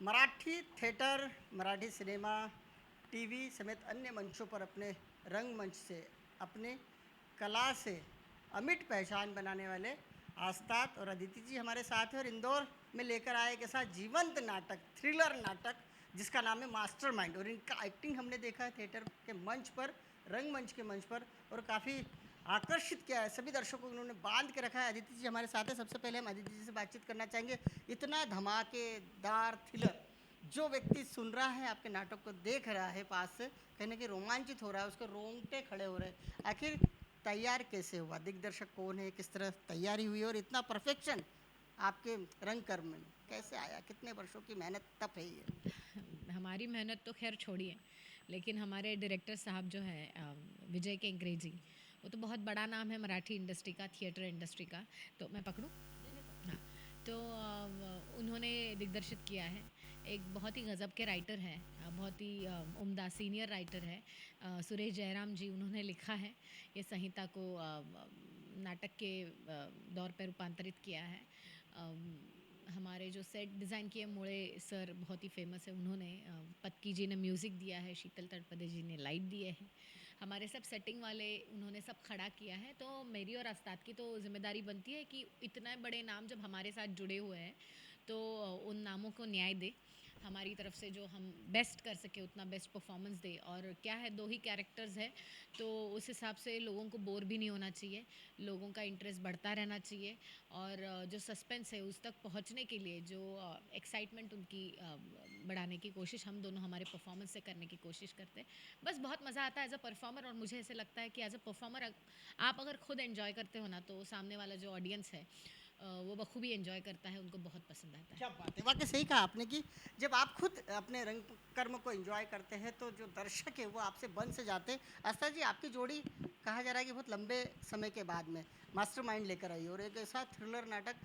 Marathi theatre, Marathi cinema, TV समेत अन्य मंचों पर अपने रंगमंच से, अपने कला से अमिट पहचान बनाने वाले आस्ताद और अदिति जी हमारे साथ हैं और इंदौर में लेकर आए एक ऐसा जीवंत नाटक, थ्रिलर नाटक जिसका नाम है मास्टरमाइंड। और इनका एक्टिंग हमने देखा है थिएटर के मंच पर, रंगमंच के मंच पर, और काफ़ी आकर्षित किया है सभी दर्शकों को, उन्होंने बांध के रखा है। अदिति जी हमारे साथ है। सबसे पहले हम अदिति जी से बातचीत करना चाहेंगे। इतना धमाकेदार थ्रिलर, जो व्यक्ति सुन रहा है, आपके नाटक को देख रहा है पास से, कहीं ना कहीं रोमांचित हो रहा है, उसके रोंगटे खड़े हो रहे हैं। आखिर तैयार कैसे हुआ, दिग्दर्शक कौन है, किस तरह तैयारी हुई, और इतना परफेक्शन आपके रंग कर्म में कैसे आया, कितने वर्षों की मेहनत तप है ये? हमारी मेहनत तो खैर छोड़िए, लेकिन हमारे डायरेक्टर साहब जो है विजय के अंग्रेजी, वो तो बहुत बड़ा नाम है मराठी इंडस्ट्री का, थिएटर इंडस्ट्री का। तो मैं पकड़ूँ? हाँ। तो उन्होंने दिग्दर्शित किया है। एक बहुत ही गज़ब के राइटर हैं, बहुत ही उम्दा सीनियर राइटर है सुरेश जयराम जी। उन्होंने लिखा है ये संहिता को, नाटक के दौर पर रूपांतरित किया है। हमारे जो सेट डिज़ाइन किए मोड़े सर बहुत ही फेमस है, उन्होंने पक्की जी ने म्यूज़िक दिया है, शीतल तड़पदे जी ने लाइट दिए हैं, हमारे सब सेटिंग वाले उन्होंने सब खड़ा किया है। तो मेरी और आस्ताद की तो जिम्मेदारी बनती है कि इतने बड़े नाम जब हमारे साथ जुड़े हुए हैं तो उन नामों को न्याय दे, हमारी तरफ से जो हम बेस्ट कर सके उतना बेस्ट परफॉर्मेंस दे। और क्या है, दो ही कैरेक्टर्स है, तो उस हिसाब से लोगों को बोर भी नहीं होना चाहिए, लोगों का इंटरेस्ट बढ़ता रहना चाहिए। और जो सस्पेंस है उस तक पहुंचने के लिए जो एक्साइटमेंट उनकी बढ़ाने की कोशिश हम दोनों हमारे परफॉर्मेंस से करने की कोशिश करते हैं। बस बहुत मज़ा आता है एज अ परफॉर्मर, और मुझे ऐसे लगता है कि एज अ परफॉर्मर आप अगर खुद एंजॉय करते हो ना, तो सामने वाला जो ऑडियंस है वो बखूबी एंजॉय करता है, उनको बहुत पसंद आता है। क्या बात है, वाकई सही कहा आपने कि जब आप खुद अपने रंग कर्म को एंजॉय करते हैं तो जो दर्शक है वो आपसे बन से जाते हैं। आस्था जी, आपकी जोड़ी कहा जा रहा है कि बहुत लंबे समय के बाद में मास्टरमाइंड लेकर आई, और एक ऐसा थ्रिलर नाटक,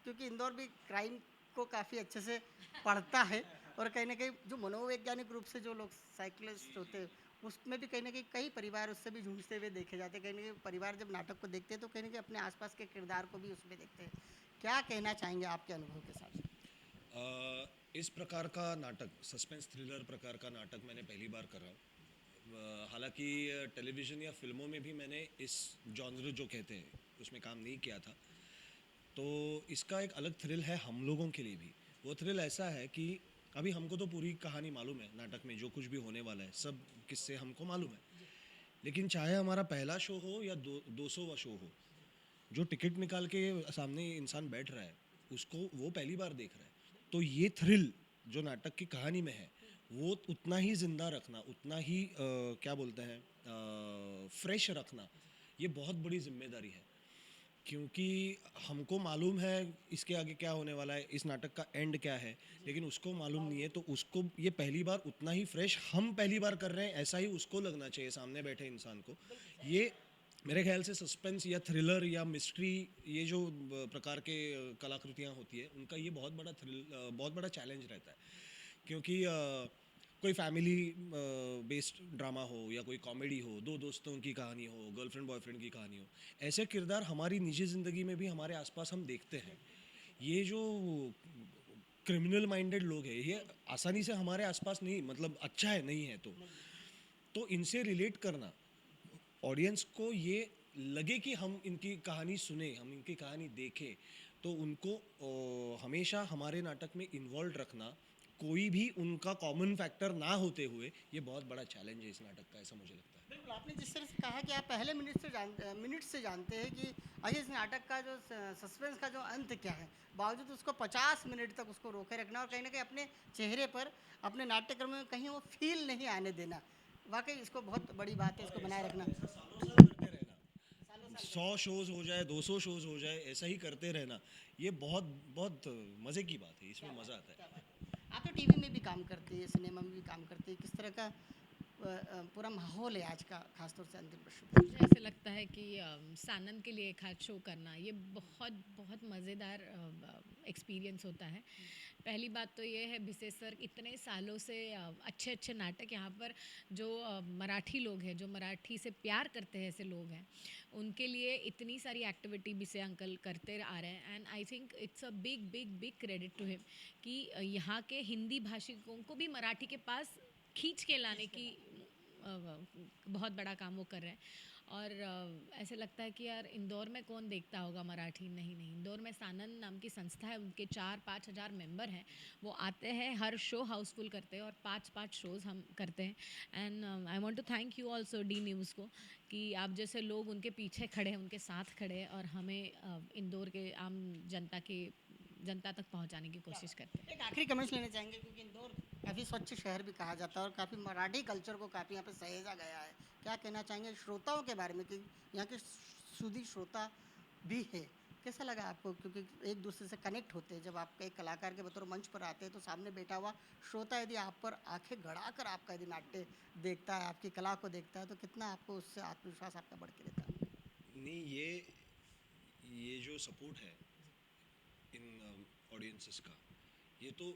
क्योंकि इंदौर भी क्राइम को काफ़ी अच्छे से पढ़ता है, और कहीं ना कहीं जो मनोवैज्ञानिक रूप से जो लोग साइकोलॉजिस्ट होते हैं, उसमें भी कहीं ना कहीं कई परिवार उससे भी जूझते हुए देखे जाते हैं। कहीं ना कहीं परिवार जब नाटक को देखते हैं तो कहीं ना कहीं अपने आसपास के किरदार को भी उसमें देखते हैं। क्या कहना चाहेंगे आपके अनुभव के साथ? इस प्रकार का नाटक, सस्पेंस थ्रिलर प्रकार का नाटक मैंने पहली बार कर रहा हूँ। हालांकि टेलीविज़न या फिल्मों में भी मैंने इस जॉनर जो कहते हैं उसमें काम नहीं किया था, तो इसका एक अलग थ्रिल है हम लोगों के लिए भी। वो थ्रिल ऐसा है कि अभी हमको तो पूरी कहानी मालूम है, नाटक में जो कुछ भी होने वाला है सब किस्से हमको मालूम है, लेकिन चाहे हमारा पहला शो हो या 200वां शो हो, जो टिकट निकाल के सामने इंसान बैठ रहा है उसको वो पहली बार देख रहा है। तो ये थ्रिल जो नाटक की कहानी में है वो उतना ही ज़िंदा रखना, उतना ही क्या बोलते हैं, फ्रेश रखना, ये बहुत बड़ी जिम्मेदारी है। क्योंकि हमको मालूम है इसके आगे क्या होने वाला है, इस नाटक का एंड क्या है, लेकिन उसको मालूम नहीं है। तो उसको ये पहली बार उतना ही फ्रेश हम पहली बार कर रहे हैं ऐसा ही उसको लगना चाहिए, सामने बैठे इंसान को। ये मेरे ख्याल से सस्पेंस या थ्रिलर या मिस्ट्री, ये जो प्रकार के कलाकृतियाँ होती है उनका ये बहुत बड़ा बहुत बड़ा चैलेंज रहता है। क्योंकि कोई फैमिली बेस्ड ड्रामा हो या कोई कॉमेडी हो, दो दोस्तों की कहानी हो, गर्लफ्रेंड बॉयफ्रेंड की कहानी हो, ऐसे किरदार हमारी निजी ज़िंदगी में भी हमारे आसपास हम देखते हैं। ये जो क्रिमिनल माइंडेड लोग हैं ये आसानी से हमारे आसपास नहीं, मतलब अच्छा है नहीं है, तो इनसे रिलेट करना, ऑडियंस को ये लगे कि हम इनकी कहानी सुने, हम इनकी कहानी देखें, तो उनको हमेशा हमारे नाटक में इन्वॉल्व रखना, कोई भी उनका कॉमन फैक्टर ना होते हुए, ये बहुत बड़ा चैलेंज है इस नाटक का, ऐसा मुझे लगता है। बिल्कुल, आपने जिस तरह से कहा कि आप पहले मिनट से जानते हैं कि आगे इस नाटक का जो सस्पेंस का जो अंत क्या है, बावजूद उसको 50 मिनट तक उसको रोके रखना, और कहीं ना कहीं अपने चेहरे पर, अपने नाट्यक्रम में कहीं वो फील नहीं आने देना, वाकई इसको बहुत बड़ी बात है, इसको बनाए रखना। ऐसा सालों साल करते सालों रहना, साल 100 शोज़ हो जाए, 200 शोज़ हो जाए, ऐसा ही करते रहना, ये बहुत बहुत मज़े की बात है, क्या इसमें मज़ा बात है, आता क्या है। बात है। आप तो टीवी में भी काम करते हैं, सिनेमा में भी काम करते हैं, किस तरह का पूरा माहौल है आज का, खासतौर से अंतिम वर्षों मुझे ऐसे लगता है कि सानन के लिए एक हाथ शो करना ये बहुत बहुत मज़ेदार एक्सपीरियंस होता है। पहली बात तो ये है भिसे सर इतने सालों से अच्छे अच्छे नाटक यहाँ पर जो मराठी लोग हैं, जो मराठी से प्यार करते हैं, ऐसे लोग हैं, उनके लिए इतनी सारी एक्टिविटी भिसे अंकल करते आ रहे हैं। And I think it's a big big big credit to him कि यहाँ के हिंदी भाषिकों को भी मराठी के पास खींच के लाने की बहुत बड़ा काम वो कर रहे हैं। और ऐसे लगता है कि यार इंदौर में कौन देखता होगा मराठी, नहीं नहीं, इंदौर में सानंद नाम की संस्था है, उनके 4-5 हज़ार मेंबर हैं, वो आते हैं, हर शो हाउसफुल करते हैं और 5-5 शोज़ हम करते हैं। And I want to thank you also the news को कि आप जैसे लोग उनके पीछे खड़े हैं, उनके साथ खड़े हैं और हमें इंदौर के आम जनता तक पहुंचाने की कोशिश करते हैं। एक आखिरी कमेंट्स लेना चाहेंगे, क्योंकि इंदौर काफ़ी स्वच्छ शहर भी कहा जाता है और काफ़ी मराठी कल्चर को काफ़ी यहाँ पे सहेजा गया है। क्या कहना चाहेंगे श्रोताओं के बारे में कि यहाँ के सुधी श्रोता भी है, कैसा लगा आपको? क्योंकि एक दूसरे से कनेक्ट होते हैं, जब आप एक कलाकार के बतौर मंच पर आते हैं तो सामने बैठा हुआ श्रोता यदि आप पर आंखें गड़ा कर आपका यदि नाट्य देखता है, आपकी कला को देखता है, तो कितना आपको उससे आत्मविश्वास आपका बढ़ के रहता है? नहीं, ये जो सपोर्ट है इन ऑडियंसेस का, ये तो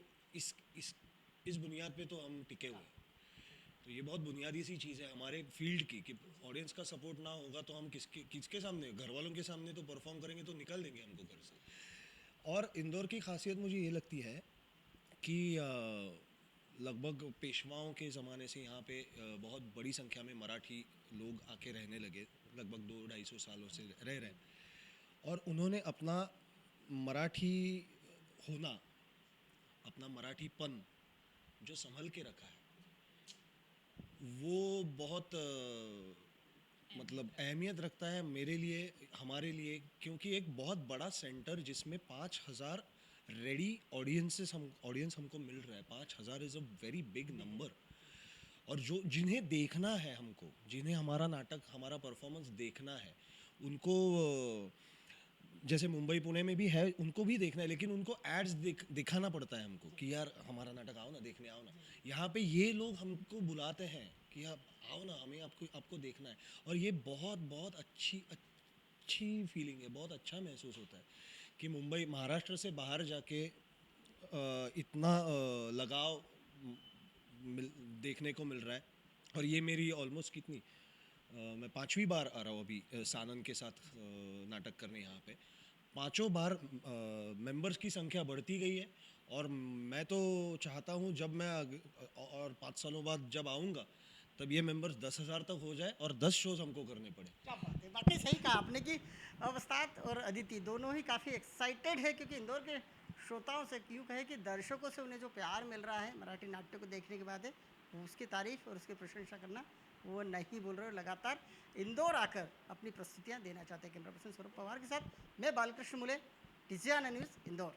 इस बुनियाद पे तो हम टिके हुए हैं। तो ये बहुत बुनियादी सी चीज़ है हमारे फील्ड की कि ऑडियंस का सपोर्ट ना होगा तो हम किसके सामने, घर वालों के सामने तो परफॉर्म करेंगे तो निकाल देंगे हमको घर से। और इंदौर की खासियत मुझे ये लगती है कि लगभग पेशवाओं के ज़माने से यहाँ पे बहुत बड़ी संख्या में मराठी लोग आके रहने लगे, लगभग 200-250 सालों से रह रहे हैं। और उन्होंने अपना मराठी होना, अपना मराठीपन जो संभल के रखा है, वो बहुत मतलब अहमियत रखता है मेरे लिए, हमारे लिए, क्योंकि एक बहुत बड़ा सेंटर जिसमें 5,000 रेडी ऑडियंस हमको मिल रहा है। 5,000 is a very big number. और जो जिन्हें देखना है हमको, जिन्हें हमारा नाटक, हमारा परफॉर्मेंस देखना है, उनको जैसे मुंबई पुणे में भी है, उनको भी देखना है, लेकिन उनको एड्स दिखाना पड़ता है हमको कि यार हमारा नाटक आओ ना, देखने आओ ना। यहाँ पे ये लोग हमको बुलाते हैं कि आप आओ ना, हमें आपको देखना है। और ये बहुत बहुत अच्छी फीलिंग है, बहुत अच्छा महसूस होता है कि मुंबई, महाराष्ट्र से बाहर जाके इतना लगाव देखने को मिल रहा है। और ये मेरी ऑलमोस्ट कितनी मैं 5वीं बार आ रहा हूँ अभी सानंद के साथ नाटक करने यहाँ पे। 5 बार मेंबर्स की संख्या बढ़ती गई है। और मैं तो चाहता हूँ जब मैं और 5 सालों बाद जब आऊँगा, तब ये मेंबर्स 10,000 तक हो जाए और 10 शोज हमको करने पड़े। क्या बात है, बाकी सही कहा आपने कि अवस्ताद और अदिति दोनों ही काफ़ी एक्साइटेड है, क्योंकि इंदौर के श्रोताओं से यूँ कहे कि दर्शकों से उन्हें जो प्यार मिल रहा है मराठी नाट्य को देखने के बाद है, उसकी तारीफ और उसकी प्रशंसा करना वो नहीं बोल रहे, लगातार इंदौर आकर अपनी प्रस्तुतियाँ देना चाहते हैं। कैमरा पर्सन स्वरूप पवार के साथ मैं बालकृष्ण मुले, टीसीआर न्यूज़, इंदौर।